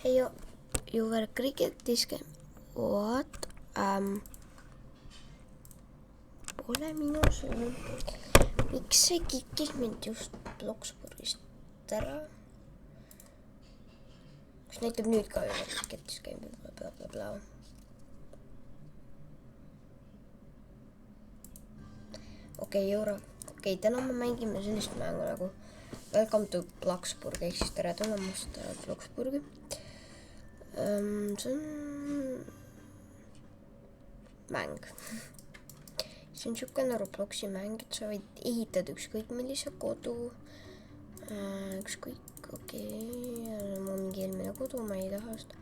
Hey, you were cricket this game. What? Pole minu süü. Miks see kikkis mind just Bloxburgist ära? Kas näitab nüüd ka juba cricket this game? Blablabla. Okei, täna me mängime sellist mängu nagu Welcome to Bloxburg, ehk siis tere tulemast Bloxburgi. See on mäng. See on siukene Robloxi mäng, et sa võid ehitada ükskõik millise kodu. Mul mingi eelmine kodu, ma ei taha seda.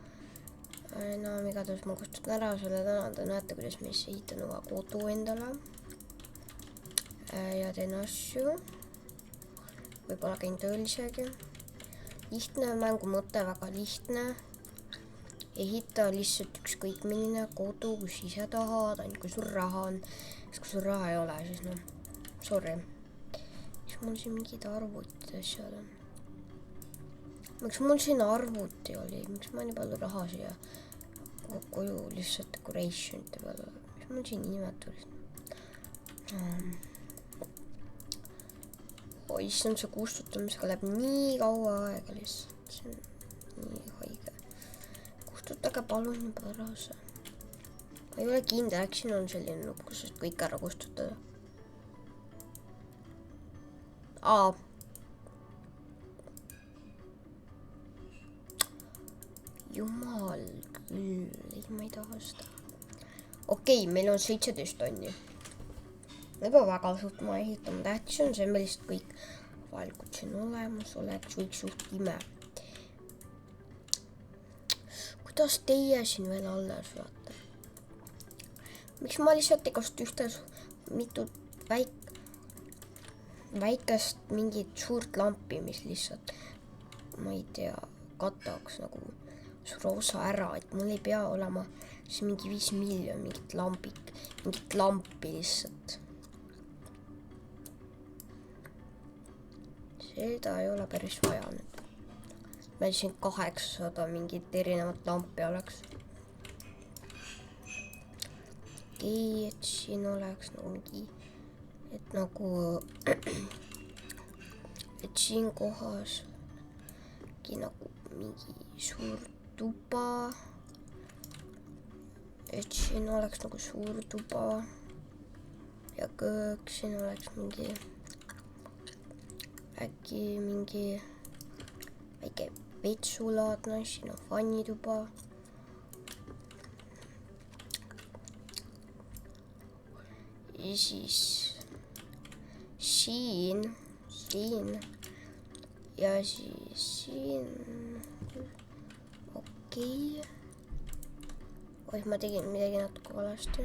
No, igatahes ma kustutan ära selle täna, te näete, kuidas ma siis ehitan oma kodu endale. Ja teen asju. Võib-olla käin tööl isegi. Lihtne mängu mõte, väga lihtne. Ehita lihtsalt ükskõik milline kodu, kus ise tahad, ainult kui sul raha on. Sest kui sul raha ei ole, siis no, sorry. Miks mul siin mingid arvutid asjad on? Miks mul siin arvuti oli? Miks ma nii palju raha siia koju lihtsalt decorationite peale? Miks mul siin nimetulis? Issand, see kustutamisega läheb nii kaua aega lihtsalt. See on nii haige. Kustutage palun juba ära see. Ma ei ole kindel, äkki siin on selline nupp, kus kõik ära kustutada. Jumal küll, ei, ma ei taha seda. Okei, meil on 17 tonni. Juba väga suht ma ehitama tähtis on see, me lihtsalt kõik valikud siin olemas oleks, võiks suht ime. Kuidas teie siin veel alles vaata? Miks ma lihtsalt ei kasuta ühte mitu väikest mingit suurt lampi, mis lihtsalt, ma ei tea, kataks nagu suur osa ära, et mul ei pea olema siis mingi 5 miljon mingit lampi lihtsalt. Seda ei ole päris vaja nüüd. Meil siin 800 mingit erinevat lampi oleks. Okei, et siin oleks nagu mingi, et siin kohas nagu mingi suur tuba. Et siin oleks nagu suur tuba ja köök, siin oleks mingi äkki mingi väike vetsulaadne, siin on fannituba. Ja siis siin ja siis siin. Okei. Oih, ma tegin midagi natuke valesti.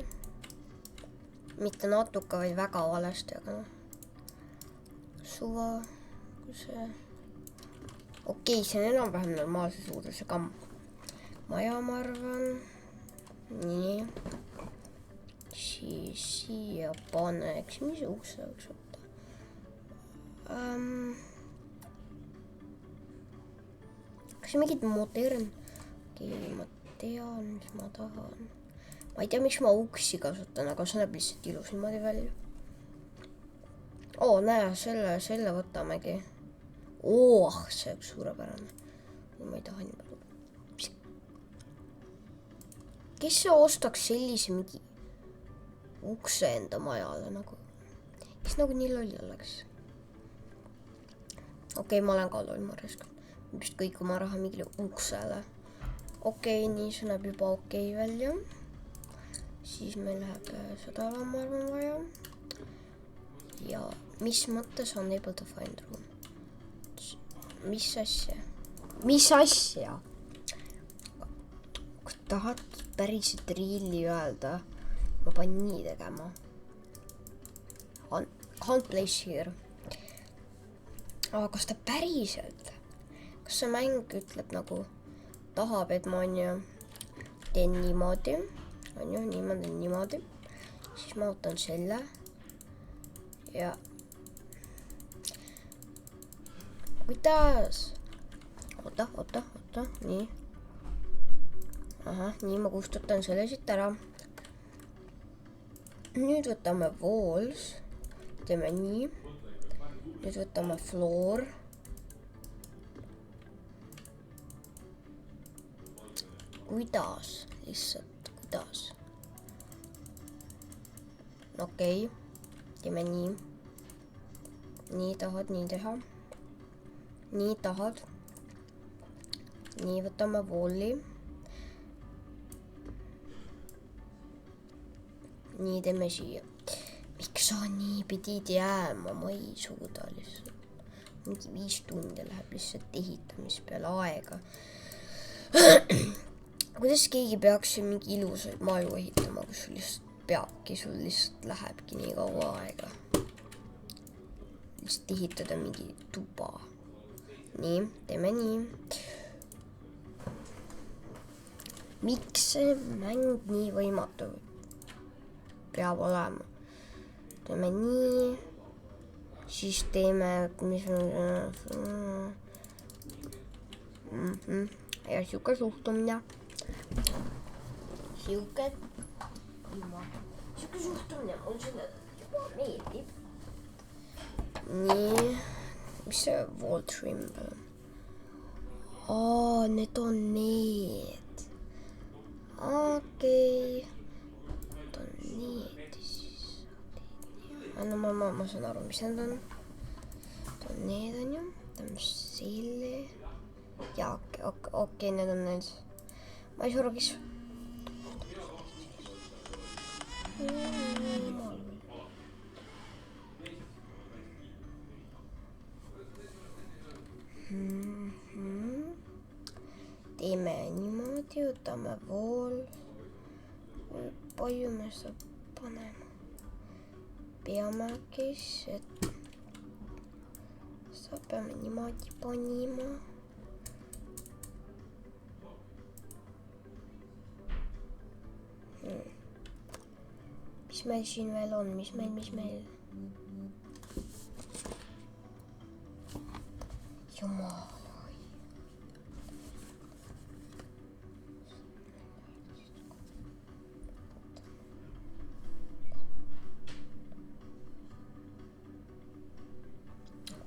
Mitte natuke, vaid väga valesti, aga noh. Suva. Okei, see on enam-vähem normaalse suurusega maja, ma arvan. Nii. Siis siia paneks, mis ukse võiks võtta? Kas mingid modern? Okei, ma tean, mis ma tahan. Ma ei tea, miks ma uksi kasutan, aga see näeb lihtsalt ilus niimoodi välja. Näe, selle võtamegi. See on suurepärane. Ma ei taha nii palju. Kes see ostaks sellise mingi ukse enda majale nagu? Kes nagu nii loll oleks? Okei, ma olen ka loll, ma raskan. Vist kõik oma raha mingile uksele. Okei, nii see näeb juba okei välja. Siis meil läheb seda ma arvan vaja. Ja mis mõttes on able to find room? Mis asja? Kui tahad päriselt riili öelda, ma panen nii tegema. Can't place here. Aga kas ta päriselt? Kas see mäng ütleb nagu tahab, et ma teen niimoodi? Niimoodi. Siis ma võtan selle. Ja kuidas? Oota, nii. ahah, nii ma kustutan selle siit ära. Nüüd võtame walls, teeme nii. Nüüd võtame floor. Kuidas? Lihtsalt, kuidas? Okei, teeme nii. Nii tahad nii teha. Nii tahad. Nii võtame walli. Nii teeme siia. Miks sa nii pidid jääma? Ma ei suuda lihtsalt. Mingi 5 tundi läheb lihtsalt ehitamis peale aega. Kuidas keegi peaks siin mingi ilusaid maju ehitama, kus sul lihtsalt peabki, sul lihtsalt lähebki nii kaua aega. Lihtsalt ehitada mingi tuba. Nii, teeme nii. Miks see mäng nii võimatu peab olema? Teeme nii. Siis teeme, mis ja siuke suhtumine. Siuke suhtumine on sulle juba meeldib. Nii, mis see wall trim on? Need on need. Okei. Need on need siis. No ma saan aru, mis need on. Need on need on ju. Teeme selle. Ja okei, need on need. Ma ei saa aru, kes. Teeme niimoodi, võtame wall. Palju me saab panema? Peame kes, et peame niimoodi panima. Mis meil siin veel on? Mis meil? Jumal.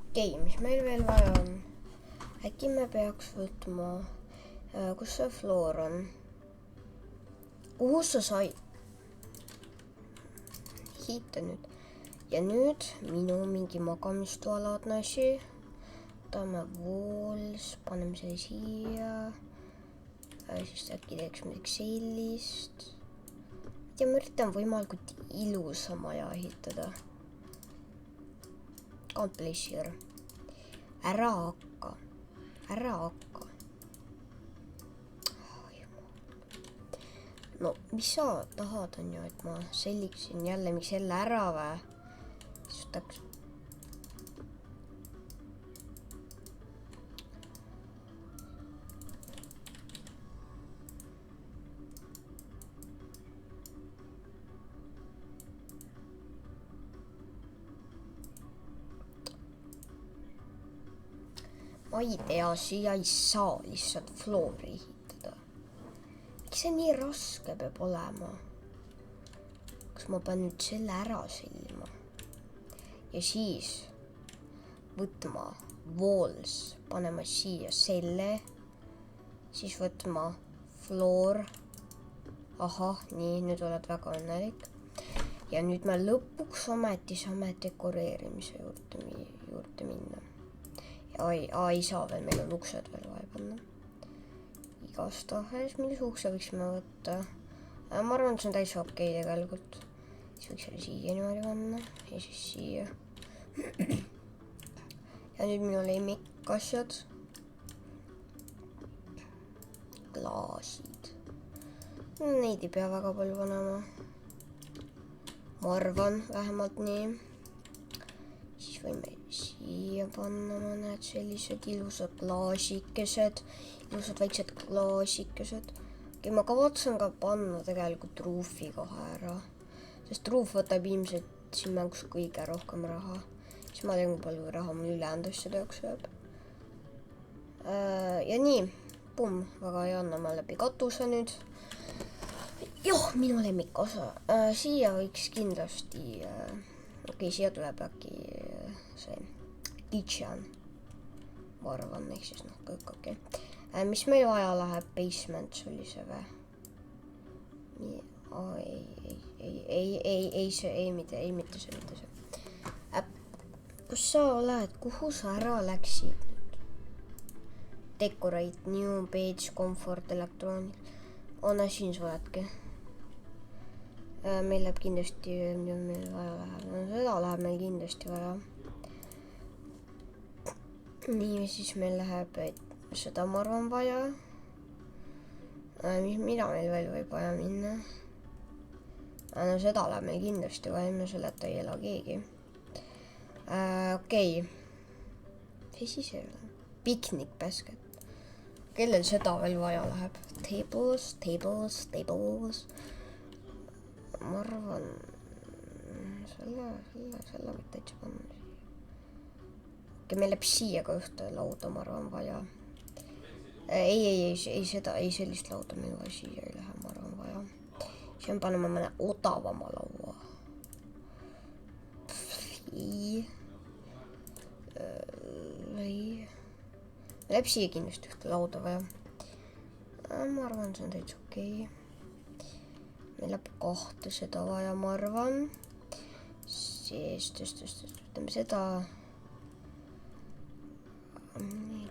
Okei, mis meil veel vaja on? Äkki me peaks võtma, kus see floor on? Kuhu sa said? Hiita nüüd. Ja nüüd minu mingi magamistoalaadne asi. Võtame walls, paneme selle siia. Siis äkki teeks midagi sellist. Ja ma üritan võimalikult ilusa maja ehitada. Can't place here. Ära hakka. No, mis sa tahad on ju, et ma selliksin jälle miks jälle ära või? Sestaks. Ma ei tea, siia ei saa lihtsalt floori ehitada. Miks see nii raske peab olema? Kas ma pean nüüd selle ära sillima? Ja siis võtma walls, panema siia selle, siis võtma floor. Ahah, nii, nüüd oled väga õnnelik. Ja nüüd me lõpuks ometi saame dekoreerimise juurde minna. Ei saa veel, meil on uksed veel vaja panna. Igastahes, millise ukse võiksime võtta? Ma arvan, et see on täitsa okei tegelikult. Siis võiks selle siia niimoodi panna ja siis siia. Ja nüüd minu lemmik asjad. Klaasid. Neid ei pea väga palju panema. Ma arvan, vähemalt nii. Siis võime siia panna mõned sellised ilusad klaasikesed, ilusad väiksed klaasikesed. Okei, ma kavatsen ka panna tegelikult ruufi kohe ära, sest ruuf võtab ilmselt siin mängus kõige rohkem raha. Siis ma tean, kui palju raha mul ülejäänud asjade jaoks jääb. Ja nii, pumm, väga hea, anname läbi katuse nüüd. Joh, minu lemmikosa. Siia võiks kindlasti, siia tuleb äkki see kitchen, ma arvan, ehk siis kõik okei. Mis meil vaja läheb, basement, see oli see või? Mitte see. Kus sa oled, kuhu sa ära läksid nüüd? Decorate, new page, comfort, electronic. Siin sa oledki. Meil läheb kindlasti, mida meil vaja läheb. Seda läheb meil kindlasti vaja. Nii, siis meil läheb seda, ma arvan, vaja. Mida meil veel võib vaja minna? Seda läheb meil kindlasti vaja, me selleta ei ela keegi. Okei. Mis siis ei ole? Picnic basket. Kellel seda veel vaja läheb? Tables. Ma arvan, selle võib täitsa panna. Meil läheb siia ka ühte lauda, ma arvan, vaja. Ei, sellist lauda meil vaja siia ei lähe, ma arvan, vaja. See on panema mõne odavama laua. Läheb siia kindlasti ühte lauda vaja. Ma arvan, see on täitsa okei. Meil läheb 2 seda vaja, ma arvan. Siis ütleme seda.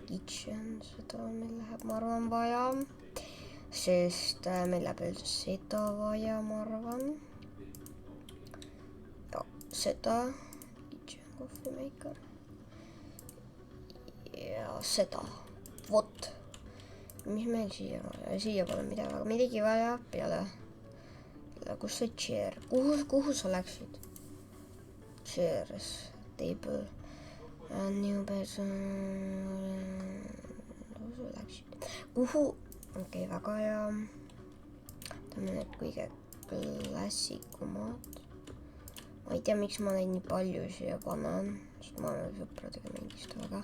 Kitchen, seda meil läheb, ma arvan, vaja. Sest meil läheb veel seda vaja, ma arvan. Ja, seda. Kitchen coffee maker. Ja seda. Vot. Mis meil siia vaja? Siia pole midagi vaja peale. Kus see chair? Kuhu sa läksid? Chairs, table. New person. Kuhu sa läksid? Kuhu? Okei, väga hea. Teeme need kõige klassikumad. Ma ei tea, miks ma neid nii palju siia panen. Sest ma olen sõpradega mingist väga.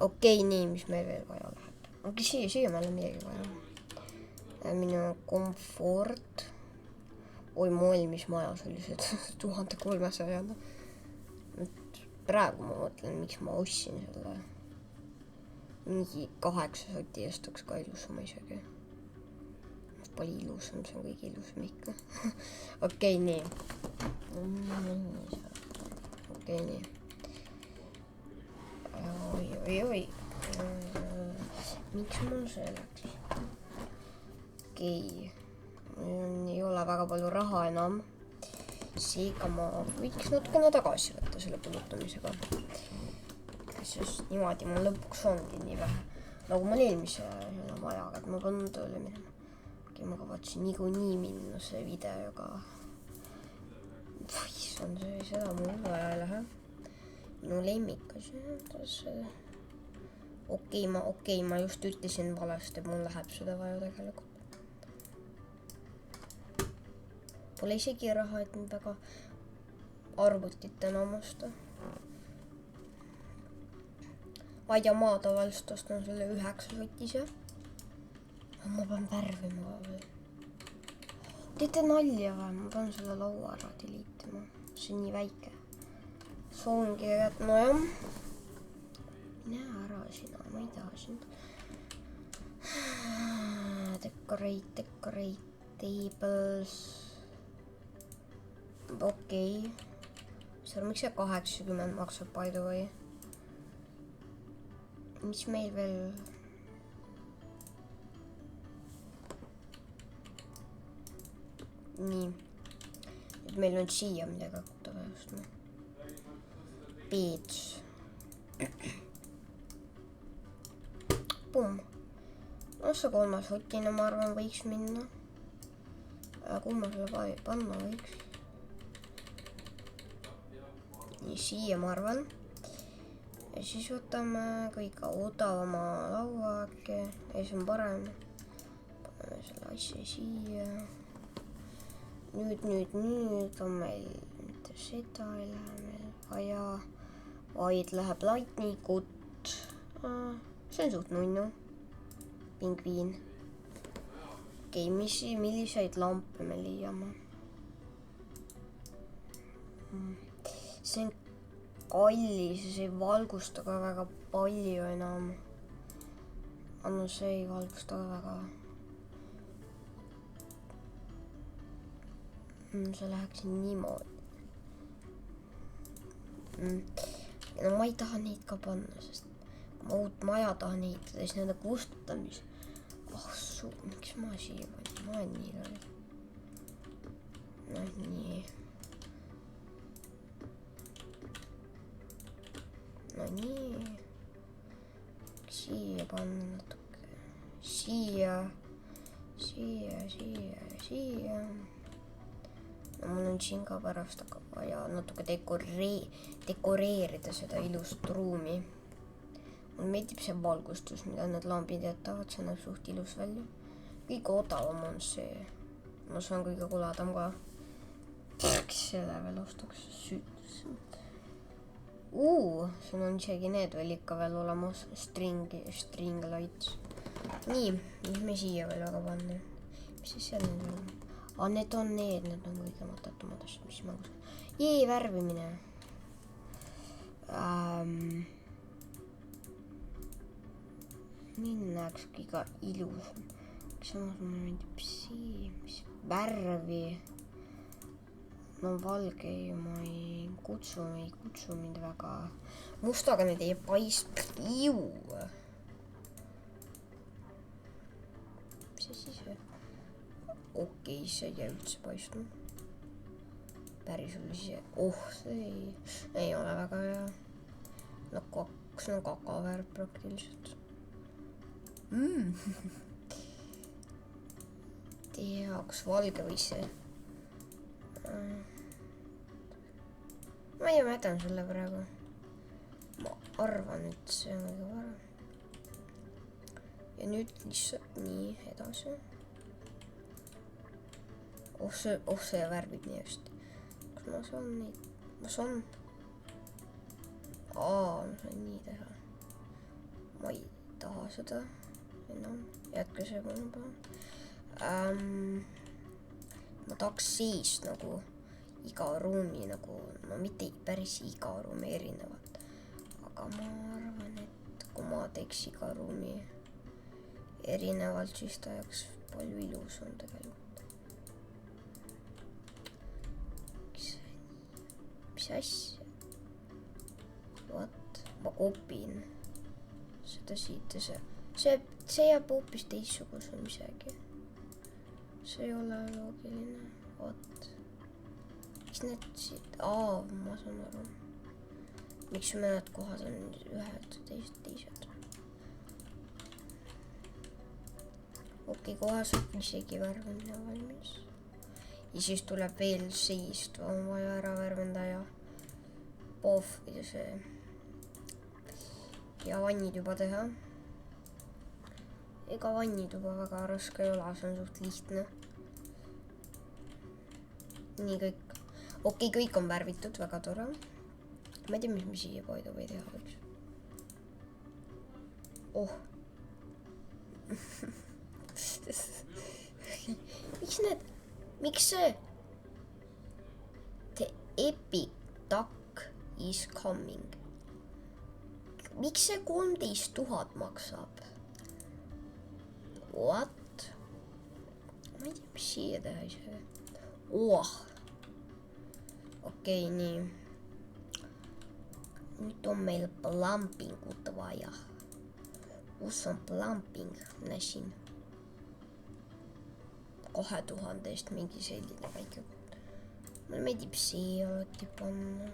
Okei, nii, mis meil veel vaja läheb. Okei, siia meil on midagi vaja. Minu komfort. Oi, mis majas oli see 1300. Praegu ma mõtlen, miks ma ostsin selle. Mingi 8 soti eest oleks ka ilusam isegi. Palju ilusam, see on kõige ilusam ikka. Okei, nii. Okei, nii. Oi. Miks mul see läks? Okei. Ei ole väga palju raha enam. Seega ma võiks natukene tagasi võtta selle kulutamisega. Sest niimoodi mul lõpuks ongi nii vähe. Nagu mul eelmise majaga, et ma pean tööle minema. Okei, ma kavatsin niikuinii minna see videoga. Seda mul vaja ei lähe. Minu lemmikas. Okei, ma just ütlesin valesti, et mul läheb seda vaja tegelikult. Pole isegi raha, et nüüd väga arvutit enam osta. Aiamaa tavaliselt ostan selle 9 sotise. Ma pean värvima veel. Teete nalja või? Ma pean selle laua ära deliitima. See on nii väike. See ongi, et nojah. Mine ära sina, ma ei taha sind. Decorate, tables. Okei. Miks see 80 maksab by the way? Mis meil veel? Nii. Nüüd meil on siia midagi hakata vajastama. Beach. Pumm. See 3 sotine, ma arvan, võiks minna. Kuhu ma selle panna võiks? Nii, siia, ma arvan. Ja siis võtame kõige odavama laua äkki. Ja see on parem. Paneme selle asja siia. Nüüd on meil mitte seda ei lähe meil vaja. Vaid läheb lightningut. See on suht nunnu. pingviin. Okei, milliseid lampe me leiame? See on kallis ja see ei valgusta ka väga palju enam. Aga see ei valgusta ka väga. See läheks niimoodi. No ma ei taha neid ka panna, sest kui ma uut maja tahan ehitada, siis nende kustutamis. Miks ma siia panin? Ma olen nii läbi. No nii. No nii. Siia panna natuke. Siia. No mul on siin ka pärast aga vaja natuke dekoreerida seda ilusat ruumi. Mulle meeldib see valgustus, mida need lambid jätavad, see näeb suht ilus välja. Kõige odavam on see. Ma saan kõige kuladam ka. Selle veel ostaks süütus. Siin on isegi need veel ikka veel olemas. String lights. Nii, mis me siia veel väga panna? Mis siis seal need on? Need on kõige mõttetumad asjad, mis ma kuskil. Värvimine. Nii näeks kõige ilusam. Samas mulle meeldib mis värvi. No valge ma ei kutsu mind väga. Mustaga need ei paista. Mis see siis või? Okei, see ei jää üldse paistma. Päris oli see. See ei ole väga hea. No see on kakavärv praktiliselt. Kas valge või see? Ma jätan sulle praegu. Ma arvan, et see on kõige parem. Ja nüüd lihtsalt nii edasi. See värvib nii hästi. Kas ma saan neid? Ma saan nii teha. Ma ei taha seda enam. Jätke see paan. Ma tahaks siis nagu iga ruumi nagu, no mitte päris iga ruumi erinevat. Aga ma arvan, et kui ma teeks iga ruumi erinevalt, siis ta jääks palju ilusam tegelikult. Mis asja? Ma kopin seda siit ja see jääb hoopis teistsugusem isegi. See ei ole loogiline. Miks need siit? Ma saan aru. Miks mõned kohad on ühed, teised? Okei, kohe saab isegi värvimine valmis. Ja siis tuleb veel seist, on vaja ära värvenda ja ja vannid juba teha. Ega vannid juba väga raske ei ole, see on suht lihtne. Nii kõik. Okei, kõik on värvitud, väga tore. Ma ei tea, mis me siia poidu või teha võiks. Miks see? The epic duck is coming. Miks see 13 000 maksab? What? Ma ei tea, mis siia teha ise. Okei, nii. Nüüd on meil plumpingut vaja. Kus on plumping? Näsin. 2000 mingi selline väike. Mulle meeldib see alati panna.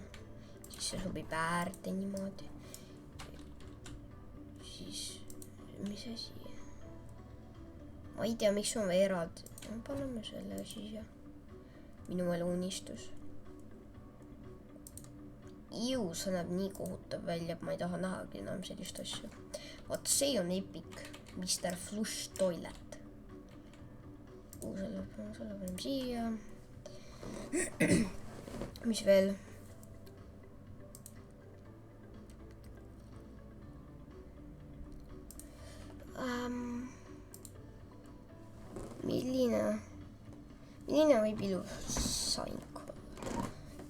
Siis see sobib äärde niimoodi. Siis, mis asi? Ma ei tea, miks on eraldi. Paneme selle siia. Minu elu unistus. See näeb nii kohutav välja, et ma ei taha nähagi enam sellist asja. Vaat see on epic. Mr. Flush Toilet. Selle paneme siia. Mis veel? milline võib ilus sank olla?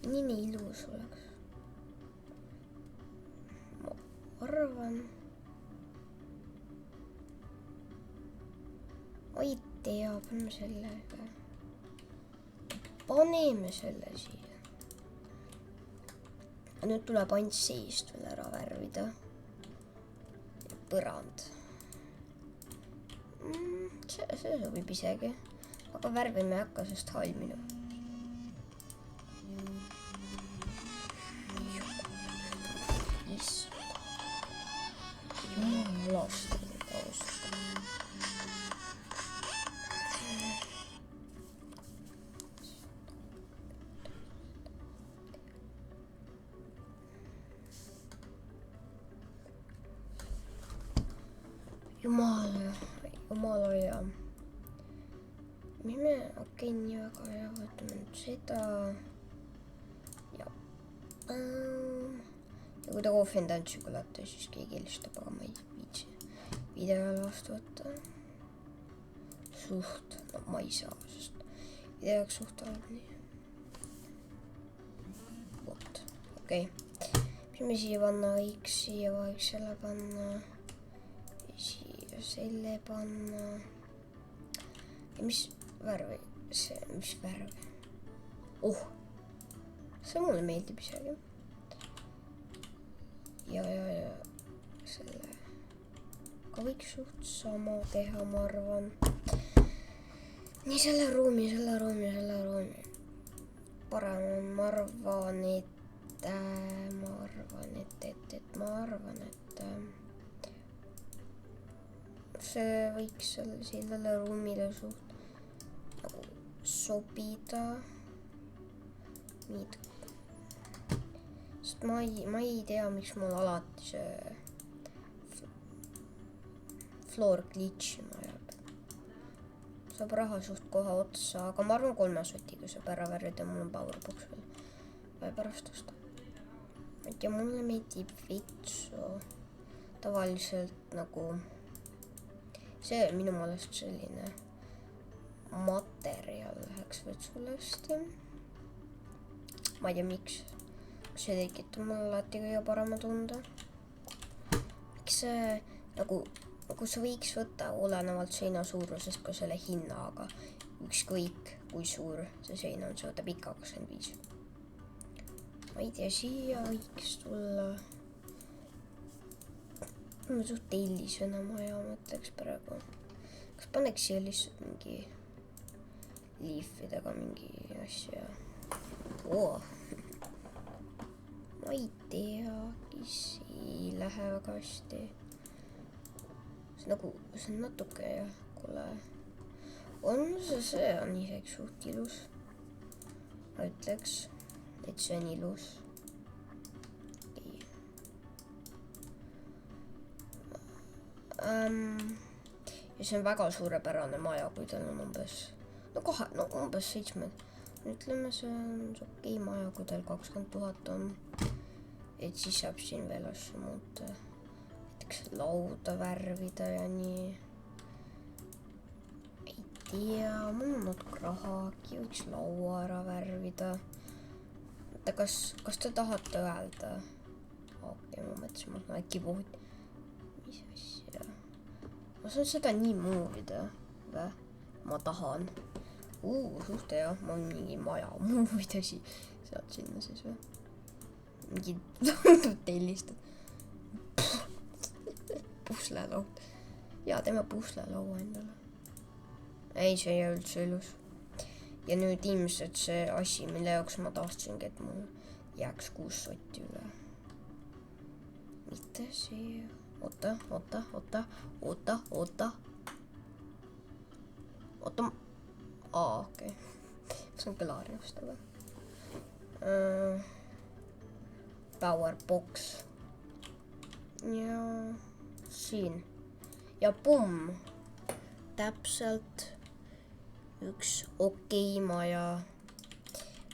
Milline ilus oleks? Ma arvan. Ma ei tea, paneme selle siia. Nüüd tuleb ainult seest veel ära värvida. Põrand. See sobib isegi. Aga värvime ei hakka, sest hall minu. Jumalast ausalt. Jumala hea. Mis me, okei, nii väga hea, võtame nüüd seda. Ja kui ta kohvi on tanud šokolaate, siis keegi helistab, aga ma ei viitsi videole vastu võtta. No ma ei saa, sest videoks suht halb nii. Vot, okei. Mis me siia panna võiks? Siia võiks selle panna. Siia selle panna. Ja mis värvi? Mis värvi? See mulle meeldib isegi. Ja selle ka võiks suht sama teha, ma arvan. Nii selle ruumi. Parem ma arvan, et see võiks sellele ruumile suht nagu sobida. Sest ma ei tea, miks mul alati see floor glitchima jääb. Saab raha suht kohe otsa, aga ma arvan 3 sotiga saab ära värvida, mul on powerbox veel. Või pärast osta. Ja mulle meeldib vitsu tavaliselt nagu see minu meelest selline materjal läheks vetsule hästi. Ma ei tea, miks. See tekitab mulle alati kõige parema tunde. Miks see nagu sa võiks võtta olenevalt seina suurusest ka selle hinnaga. Ükskõik kui suur see seina on, see võtab ikka 25. Ma ei tea, siia võiks tulla. Ma suht tellisena maja mõtleks praegu. Kas paneks siia lihtsalt mingi liifidega mingi asja? Ma ei tea, kes ei lähe väga hästi. See on natuke jah, kuule. See on isegi suht ilus. Ma ütleks, et see on ilus. Ja see on väga suurepärane maja, kui tal on umbes 7. Ütleme, see on okei maja, kui tal 20 000 on. Et siis saab siin veel asju muuta. Näiteks lauda värvida ja nii. Ei tea, mul on natuke rahagi, võiks laua ära värvida. Kas te tahate öelda? Okei, ma mõtlesin, ma äkki puhut. Mis asja? Ma saan seda nii muuvida. Ma tahan. Suht hea, ma olen mingi maja muuvida sealt sinna siis või. Mingi tellistad. Puslelaud. Ja teeme puslelaua endale. Ei, see ei ole üldse ilus. Ja nüüd ilmselt see asi, mille jaoks ma tahtsingi, et mul jääks 6 sotti üle. Mitte see. Oota. Okei. See on kõlari osta või? Powerbox. Ja siin. Ja pumm. Täpselt üks okei maja.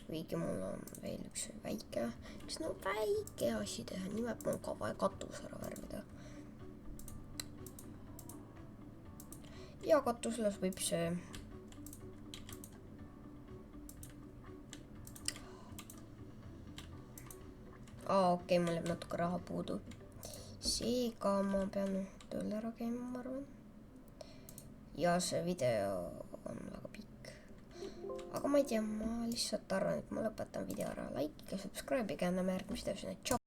Kuigi mul on veel üks väike. Mis väike asi teha. Nimelt mul ka vaja katus ära värvida. Ja katuslas võib see okei, mul jääb natuke raha puudu. Seega ma pean tööle ära käima, ma arvan. Ja see video on väga pikk. Aga ma ei tea, ma lihtsalt arvan, et ma lõpetan video ära. Like ja subscribe ja näeme järgmist videos. Tšau!